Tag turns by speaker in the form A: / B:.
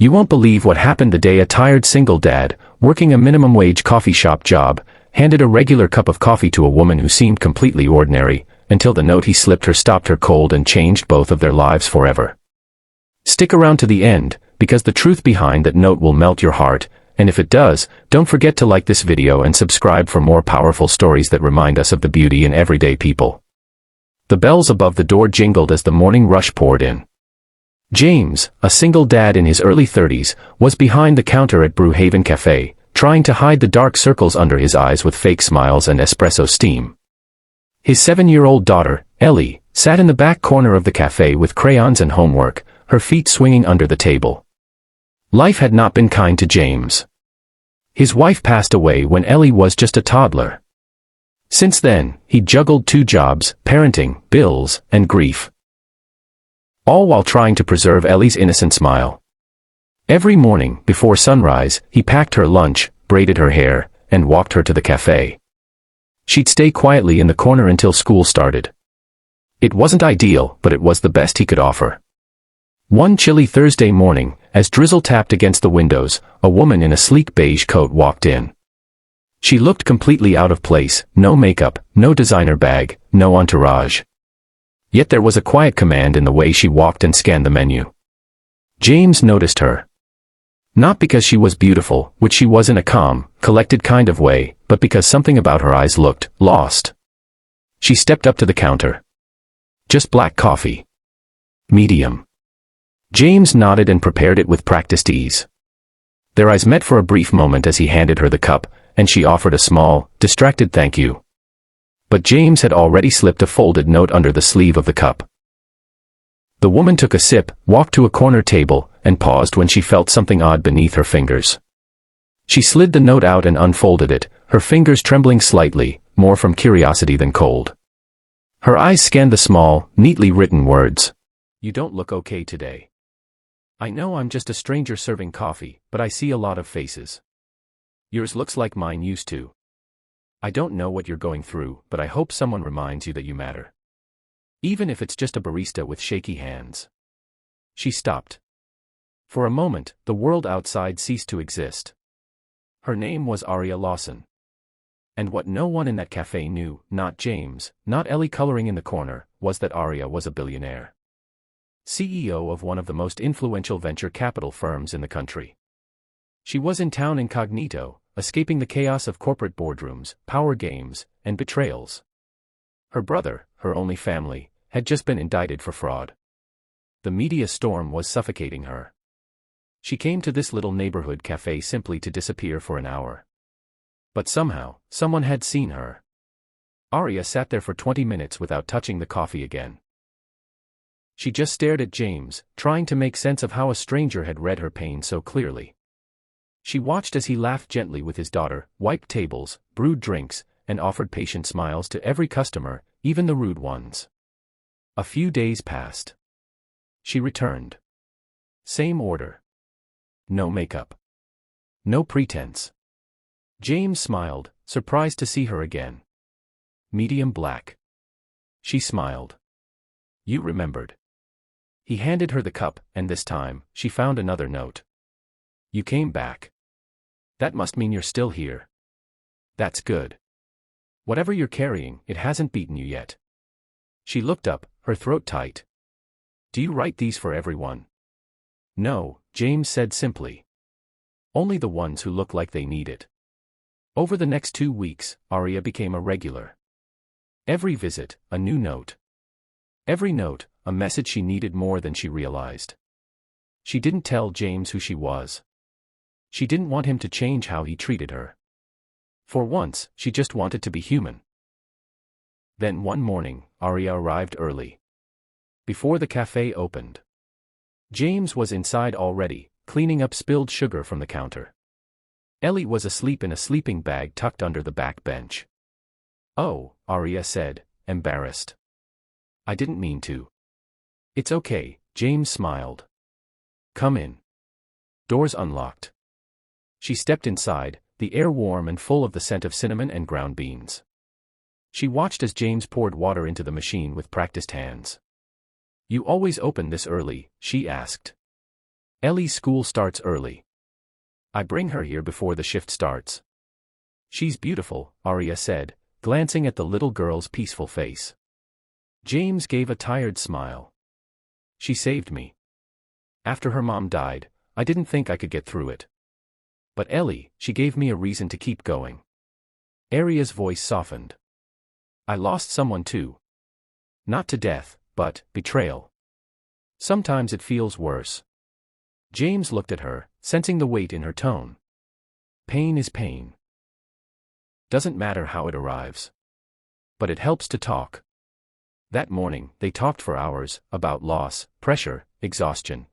A: You won't believe what happened the day a tired single dad, working a minimum wage coffee shop job, handed a regular cup of coffee to a woman who seemed completely ordinary, until the note he slipped her stopped her cold and changed both of their lives forever. Stick around to the end, because the truth behind that note will melt your heart, and if it does, don't forget to like this video and subscribe for more powerful stories that remind us of the beauty in everyday people. The bells above the door jingled as the morning rush poured in. James, a single dad in his early 30s, was behind the counter at Brewhaven Café, trying to hide the dark circles under his eyes with fake smiles and espresso steam. His 7-year-old daughter, Ellie, sat in the back corner of the cafe with crayons and homework, her feet swinging under the table. Life had not been kind to James. His wife passed away when Ellie was just a toddler. Since then, he juggled 2 jobs, parenting, bills, and grief. All while trying to preserve Ellie's innocent smile. Every morning, before sunrise, he packed her lunch, braided her hair, and walked her to the cafe. She'd stay quietly in the corner until school started. It wasn't ideal, but it was the best he could offer. One chilly Thursday morning, as drizzle tapped against the windows, a woman in a sleek beige coat walked in. She looked completely out of place, no makeup, no designer bag, no entourage. Yet there was a quiet command in the way she walked and scanned the menu. James noticed her. Not because she was beautiful, which she was in a calm, collected kind of way, but because something about her eyes looked lost. She stepped up to the counter. Just black coffee. Medium. James nodded and prepared it with practiced ease. Their eyes met for a brief moment as he handed her the cup, and she offered a small, distracted thank you. But James had already slipped a folded note under the sleeve of the cup. The woman took a sip, walked to a corner table, and paused when she felt something odd beneath her fingers. She slid the note out and unfolded it, her fingers trembling slightly, more from curiosity than cold. Her eyes scanned the small, neatly written words. "You don't look okay today. I know I'm just a stranger serving coffee, but I see a lot of faces. Yours looks like mine used to. I don't know what you're going through, but I hope someone reminds you that you matter. Even if it's just a barista with shaky hands." She stopped. For a moment, the world outside ceased to exist. Her name was Aria Lawson. And what no one in that cafe knew, not James, not Ellie coloring in the corner, was that Aria was a billionaire. CEO of one of the most influential venture capital firms in the country. She was in town incognito, escaping the chaos of corporate boardrooms, power games, and betrayals. Her brother, her only family, had just been indicted for fraud. The media storm was suffocating her. She came to this little neighborhood cafe simply to disappear for an hour. But somehow, someone had seen her. Aria sat there for 20 minutes without touching the coffee again. She just stared at James, trying to make sense of how a stranger had read her pain so clearly. She watched as he laughed gently with his daughter, wiped tables, brewed drinks, and offered patient smiles to every customer, even the rude ones. A few days passed. She returned. Same order. No makeup. No pretense. James smiled, surprised to see her again. Medium black. She smiled. You remembered. He handed her the cup, and this time, she found another note. You came back. That must mean you're still here. That's good. Whatever you're carrying, it hasn't beaten you yet. She looked up, her throat tight. Do you write these for everyone? No, James said simply. Only the ones who look like they need it. Over the next 2 weeks, Aria became a regular. Every visit, a new note. Every note, a message she needed more than she realized. She didn't tell James who she was. She didn't want him to change how he treated her. For once, she just wanted to be human. Then one morning, Aria arrived early. Before the cafe opened. James was inside already, cleaning up spilled sugar from the counter. Ellie was asleep in a sleeping bag tucked under the back bench. Oh, Aria said, embarrassed. I didn't mean to. It's okay, James smiled. Come in. Doors unlocked. She stepped inside, the air warm and full of the scent of cinnamon and ground beans. She watched as James poured water into the machine with practiced hands. You always open this early, she asked. Ellie's school starts early. I bring her here before the shift starts. She's beautiful, Arya said, glancing at the little girl's peaceful face. James gave a tired smile. She saved me. After her mom died, I didn't think I could get through it. But Ellie, she gave me a reason to keep going. Arya's voice softened. I lost someone too. Not to death, but betrayal. Sometimes it feels worse. James looked at her, sensing the weight in her tone. Pain is pain. Doesn't matter how it arrives. But it helps to talk. That morning, they talked for hours, about loss, pressure, exhaustion,